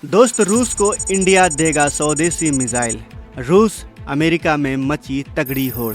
दोस्त रूस को इंडिया देगा स्वदेशी मिसाइल। रूस अमेरिका में मची तगड़ी होड़।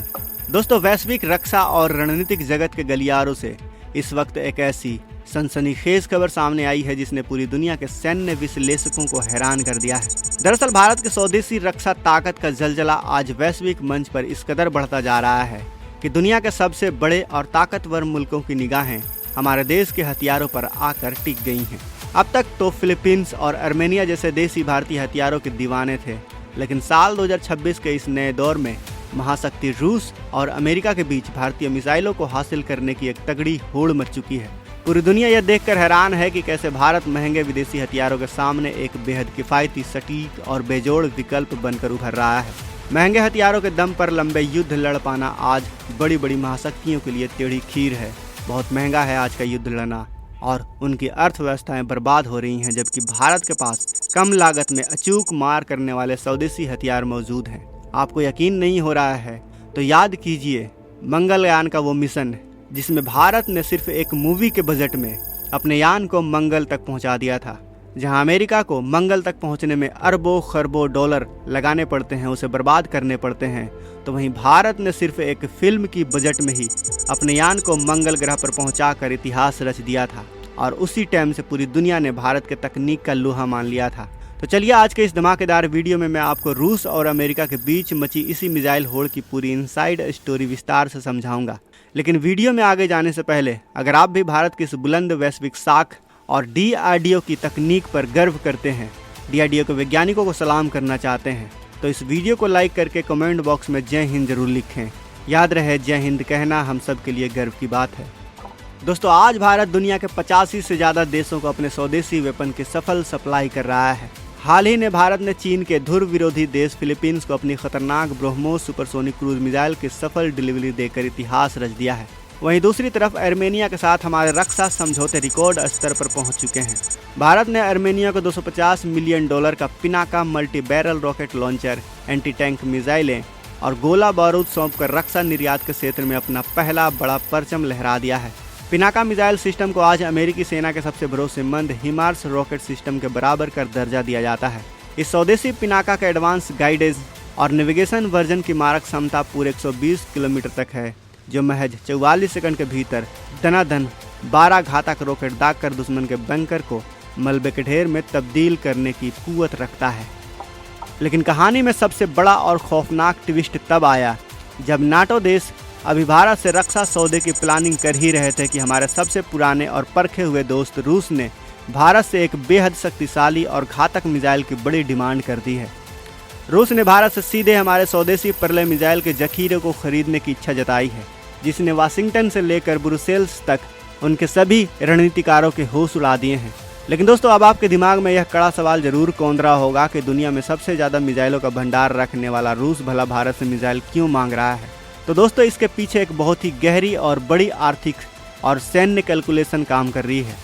दोस्तों, वैश्विक रक्षा और रणनीतिक जगत के गलियारों से इस वक्त एक ऐसी सनसनीखेज खबर सामने आई है जिसने पूरी दुनिया के सैन्य विश्लेषकों को हैरान कर दिया है। दरअसल भारत के स्वदेशी रक्षा ताकत का जलजला आज वैश्विक मंच पर इस कदर बढ़ता जा रहा है कि दुनिया के सबसे बड़े और ताकतवर मुल्कों की निगाहें हमारे देश के हथियारों पर आकर टिक गई हैं। अब तक तो फिलीपींस और आर्मेनिया जैसे देशी भारतीय हथियारों के दीवाने थे, लेकिन साल 2026 के इस नए दौर में महाशक्ति रूस और अमेरिका के बीच भारतीय मिसाइलों को हासिल करने की एक तगड़ी होड़ मच चुकी है। पूरी दुनिया यह देखकर हैरान है कि कैसे भारत महंगे विदेशी हथियारों के सामने एक बेहद किफायती, सटीक और बेजोड़ विकल्प बनकर उभर रहा है। महंगे हथियारों के दम पर लंबे युद्ध लड़ पाना आज बड़ी बड़ी महाशक्तियों के लिए टेढ़ी खीर है। बहुत महंगा है आज का युद्ध लड़ना और उनकी अर्थव्यवस्थाएं बर्बाद हो रही हैं, जबकि भारत के पास कम लागत में अचूक मार करने वाले स्वदेशी हथियार मौजूद हैं। आपको यकीन नहीं हो रहा है तो याद कीजिए मंगलयान का वो मिशन जिसमें भारत ने सिर्फ एक मूवी के बजट में अपने यान को मंगल तक पहुंचा दिया था। जहां अमेरिका को मंगल तक पहुंचने में अरबों खरबों डॉलर लगाने पड़ते हैं, उसे बर्बाद करने पड़ते हैं, तो वहीं भारत ने सिर्फ एक फिल्म की बजट में ही अपने यान को मंगल ग्रह पर पहुंचाकर इतिहास रच दिया था और उसी टाइम से पूरी दुनिया ने भारत के तकनीक का लोहा मान लिया था। तो चलिए आज के इस धमाकेदार वीडियो में मैं आपको रूस और अमेरिका के बीच मची इसी मिसाइल होड़ की पूरी इनसाइड स्टोरी विस्तार से समझाऊंगा। लेकिन वीडियो में आगे जाने से पहले अगर आप भी भारत की इस बुलंद वैश्विक साख और DRDO की तकनीक पर गर्व करते हैं, DRDO के वैज्ञानिकों को सलाम करना चाहते हैं, तो इस वीडियो को लाइक करके कमेंट बॉक्स में जय हिंद जरूर लिखें। याद रहे, जय हिंद कहना हम सब के लिए गर्व की बात है। दोस्तों, आज भारत दुनिया के 85 से ज़्यादा देशों को अपने स्वदेशी वेपन की सफल सप्लाई कर रहा है। हाल ही में भारत ने चीन के ध्रुव विरोधी देश फिलीपींस को अपनी खतरनाक ब्रह्मोस सुपरसोनिक क्रूज मिसाइल की सफल डिलीवरी देकर इतिहास रच दिया है। वहीं दूसरी तरफ आर्मेनिया के साथ हमारे रक्षा समझौते रिकॉर्ड स्तर पर पहुंच चुके हैं। भारत ने आर्मेनिया को $250 मिलियन का Pinaka multi barrel rocket launcher, anti tank मिसाइलें और गोला बारूद सौंपकर रक्षा निर्यात के क्षेत्र में अपना पहला बड़ा परचम लहरा दिया है। पिनाका मिसाइल सिस्टम को आज अमेरिकी सेना के सबसे भरोसेमंद हिमार्स रॉकेट सिस्टम के बराबर कर दर्जा दिया जाता है। इस स्वदेशी पिनाका का एडवांस गाइडेज और नेविगेशन वर्जन की मारक क्षमता पूरे 120 किलोमीटर तक है, जो महज 44 सेकंड के भीतर दनादन 12 घातक रॉकेट दागकर दुश्मन के बंकर को मलबे के ढेर में तब्दील करने की कुव्वत रखता है। लेकिन कहानी में सबसे बड़ा और खौफनाक ट्विस्ट तब आया जब नाटो देश अभी भारत से रक्षा सौदे की प्लानिंग कर ही रहे थे कि हमारे सबसे पुराने और परखे हुए दोस्त रूस ने भारत से एक बेहद शक्तिशाली और घातक मिसाइल की बड़ी डिमांड कर दी है। रूस ने भारत से सीधे हमारे स्वदेशी परले मिसाइल के जखीरे को खरीदने की इच्छा जताई है, जिसने वाशिंगटन से लेकर ब्रुसेल्स तक उनके सभी रणनीतिकारों के होश उड़ा दिए हैं। लेकिन दोस्तों, अब आपके दिमाग में यह कड़ा सवाल जरूर कौंध रहा होगा कि दुनिया में सबसे ज़्यादा मिसाइलों का भंडार रखने वाला रूस भला भारत से मिसाइल क्यों मांग रहा है। तो दोस्तों, इसके पीछे एक बहुत ही गहरी और बड़ी आर्थिक और सैन्य कैलकुलेशन काम कर रही है।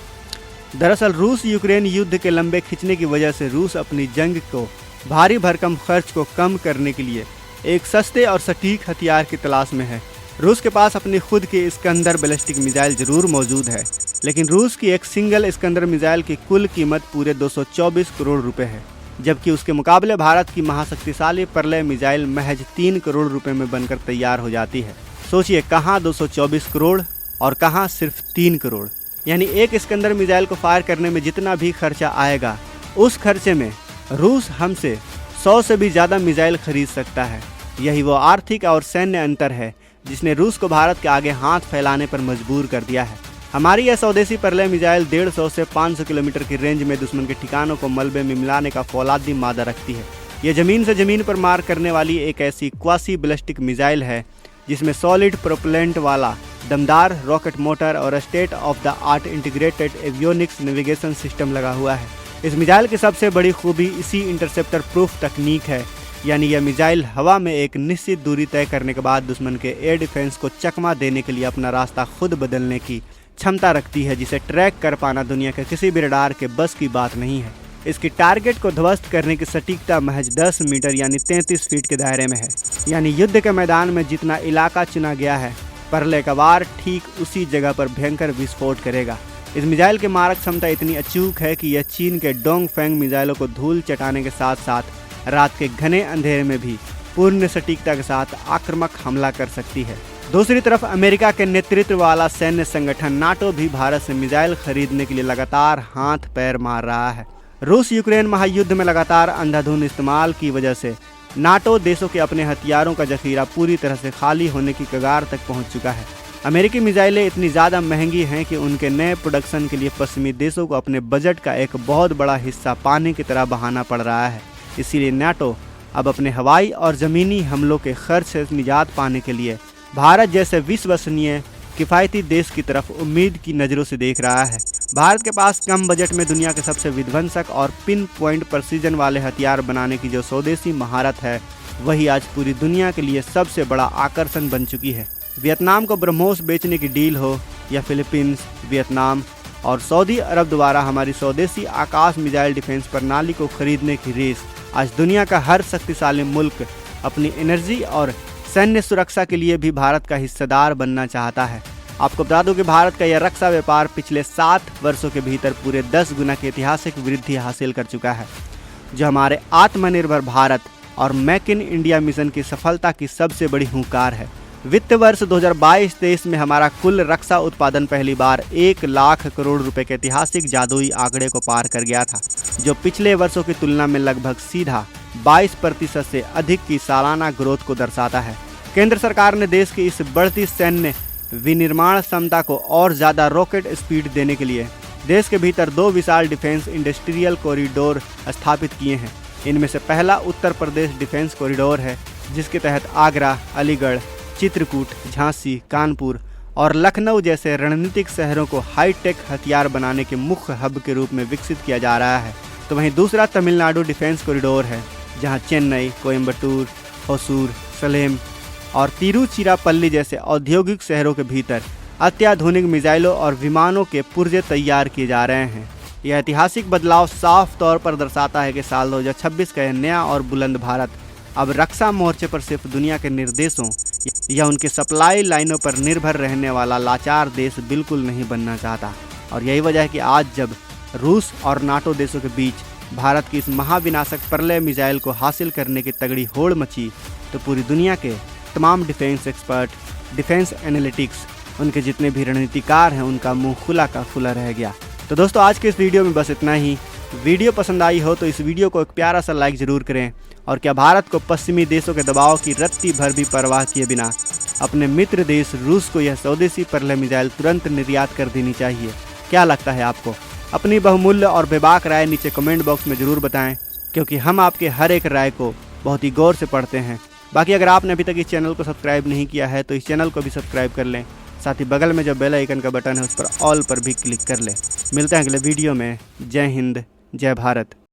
दरअसल रूस यूक्रेन युद्ध के लंबे खिंचने की वजह से रूस अपनी जंग को भारी भरकम खर्च को कम करने के लिए एक सस्ते और सटीक हथियार की तलाश में है। रूस के पास अपनी खुद की इस्कंदर बैलिस्टिक मिसाइल जरूर मौजूद है, लेकिन रूस की एक सिंगल इस्कंदर मिसाइल की कुल कीमत पूरे 224 करोड़ रुपए है, जबकि उसके मुकाबले भारत की महाशक्तिशाली परले मिसाइल महज 3 करोड़ रुपए में बनकर तैयार हो जाती है। सोचिए, कहाँ 224 करोड़ और कहाँ सिर्फ 3 करोड़। यानी एक इस्कंदर मिसाइल को फायर करने में जितना भी खर्चा आएगा, उस खर्चे में रूस हमसे 100 से भी ज़्यादा मिसाइल खरीद सकता है। यही वो आर्थिक और सैन्य अंतर है जिसने रूस को भारत के आगे हाथ फैलाने पर मजबूर कर दिया है। हमारी यह स्वदेशी परले मिसाइल 150 से 500 किलोमीटर की रेंज में दुश्मन के ठिकानों को मलबे में मिलाने का फौलादी मादा रखती है। यह जमीन से जमीन पर मार करने वाली एक ऐसी क्वासी बैलिस्टिक मिसाइल है जिसमें सॉलिड प्रोपेलेंट वाला दमदार रॉकेट मोटर और state of the art integrated avionics navigation system लगा हुआ है। इस मिसाइल की सबसे बड़ी खूबी इसी इंटरसेप्टर प्रूफ तकनीक है, यानी यह मिसाइल हवा में एक निश्चित दूरी तय करने के बाद दुश्मन के एयर डिफेंस को चकमा देने के लिए अपना रास्ता खुद बदलने की क्षमता रखती है, जिसे ट्रैक कर पाना दुनिया के किसी भी रडार के बस की बात नहीं है। इसकी टारगेट को ध्वस्त करने की सटीकता महज 10 मीटर यानी 33 फीट के दायरे में है। यानी युद्ध के मैदान में जितना इलाका चुना गया है, परले का वार ठीक उसी जगह पर भयंकर विस्फोट करेगा। इस मिसाइल की मारक क्षमता इतनी अचूक है कि यह चीन के डोंगफेंग मिसाइलों को धूल चटाने के साथ साथ रात के घने अंधेरे में भी पूर्ण सटीकता के साथ आक्रामक हमला कर सकती है। दूसरी तरफ अमेरिका के नेतृत्व वाला सैन्य संगठन नाटो भी भारत से मिसाइल खरीदने के लिए लगातार हाथ पैर मार रहा है। रूस यूक्रेन महायुद्ध में लगातार अंधाधुंध इस्तेमाल की वजह से नाटो देशों के अपने हथियारों का जखीरा पूरी तरह से खाली होने की कगार तक पहुंच चुका है। अमेरिकी मिसाइलें इतनी ज़्यादा महंगी हैं कि उनके नए प्रोडक्शन के लिए पश्चिमी देशों को अपने बजट का एक बहुत बड़ा हिस्सा पानी की तरह बहाना पड़ रहा है। इसीलिए नाटो अब अपने हवाई और ज़मीनी हमलों के खर्च से निजात पाने के लिए भारत जैसे विश्वसनीय किफ़ायती देश की तरफ उम्मीद की नज़रों से देख रहा है। भारत के पास कम बजट में दुनिया के सबसे विध्वंसक और पिन पॉइंट प्रिसीजन वाले हथियार बनाने की जो स्वदेशी महारत है, वही आज पूरी दुनिया के लिए सबसे बड़ा आकर्षण बन चुकी है। वियतनाम को ब्रह्मोस बेचने की डील हो या फिलीपींस, वियतनाम और सऊदी अरब द्वारा हमारी स्वदेशी आकाश मिसाइल डिफेंस प्रणाली को खरीदने की रेस, आज दुनिया का हर शक्तिशाली मुल्क अपनी एनर्जी और सैन्य सुरक्षा के लिए भी भारत का हिस्सेदार बनना चाहता है। आपको बता दूं कि भारत का यह रक्षा व्यापार पिछले 7 वर्षों के भीतर पूरे 10 गुना की ऐतिहासिक वृद्धि हासिल कर चुका है, जो हमारे आत्मनिर्भर भारत और मेक इन इंडिया मिशन की सफलता की सबसे बड़ी हुंकार है। वित्त वर्ष 2022-23 में हमारा कुल रक्षा उत्पादन पहली बार 1 लाख करोड़ रुपए के ऐतिहासिक जादुई आंकड़े को पार कर गया था, जो पिछले वर्षों की तुलना में लगभग सीधा 22% से अधिक की सालाना ग्रोथ को दर्शाता है। केंद्र सरकार ने देश की इस बढ़ती सैन्य विनिर्माण क्षमता को और ज़्यादा रॉकेट स्पीड देने के लिए देश के भीतर 2 विशाल डिफेंस इंडस्ट्रियल कॉरिडोर स्थापित किए हैं। इनमें से पहला उत्तर प्रदेश डिफेंस कॉरिडोर है, जिसके तहत आगरा, अलीगढ़, चित्रकूट, झांसी, कानपुर और लखनऊ जैसे रणनीतिक शहरों को हाईटेक हथियार बनाने के मुख्य हब के रूप में विकसित किया जा रहा है। तो वहीं दूसरा तमिलनाडु डिफेंस कॉरिडोर है, जहां चेन्नई, कोयम्बटूर, होसूर, सलेम और तिरुचिरापल्ली जैसे औद्योगिक शहरों के भीतर अत्याधुनिक मिसाइलों और विमानों के पुर्जे तैयार किए जा रहे हैं। यह ऐतिहासिक बदलाव साफ तौर पर दर्शाता है कि साल 2026 का यह नया और बुलंद भारत अब रक्षा मोर्चे पर सिर्फ दुनिया के निर्देशों या उनके सप्लाई लाइनों पर निर्भर रहने वाला लाचार देश बिल्कुल नहीं बनना चाहता। और यही वजह है कि आज जब रूस और नाटो देशों के बीच भारत की इस महाविनाशक प्रलय मिसाइल को हासिल करने की तगड़ी होड़ मची, तो पूरी दुनिया के तमाम डिफेंस एक्सपर्ट, डिफेंस एनालिटिक्स, उनके जितने भी रणनीतिकार हैं, उनका मुंह खुला का खुला रह गया। तो दोस्तों, आज के इस वीडियो में बस इतना ही। वीडियो पसंद आई हो तो इस वीडियो को एक प्यारा सा लाइक ज़रूर करें। और क्या भारत को पश्चिमी देशों के दबाव की रत्ती भर भी परवाह किए बिना अपने मित्र देश रूस को यह स्वदेशी प्रलय मिसाइल तुरंत निर्यात कर देनी चाहिए? क्या लगता है आपको? अपनी बहुमूल्य और बेबाक राय नीचे कमेंट बॉक्स में ज़रूर बताएं, क्योंकि हम आपके हर एक राय को बहुत ही गौर से पढ़ते हैं। बाकी अगर आपने अभी तक इस चैनल को सब्सक्राइब नहीं किया है तो इस चैनल को भी सब्सक्राइब कर लें। साथ ही बगल में जो बेल आइकन का बटन है उस पर ऑल पर भी क्लिक कर लें। मिलते हैं अगले वीडियो में। जय हिंद, जय भारत।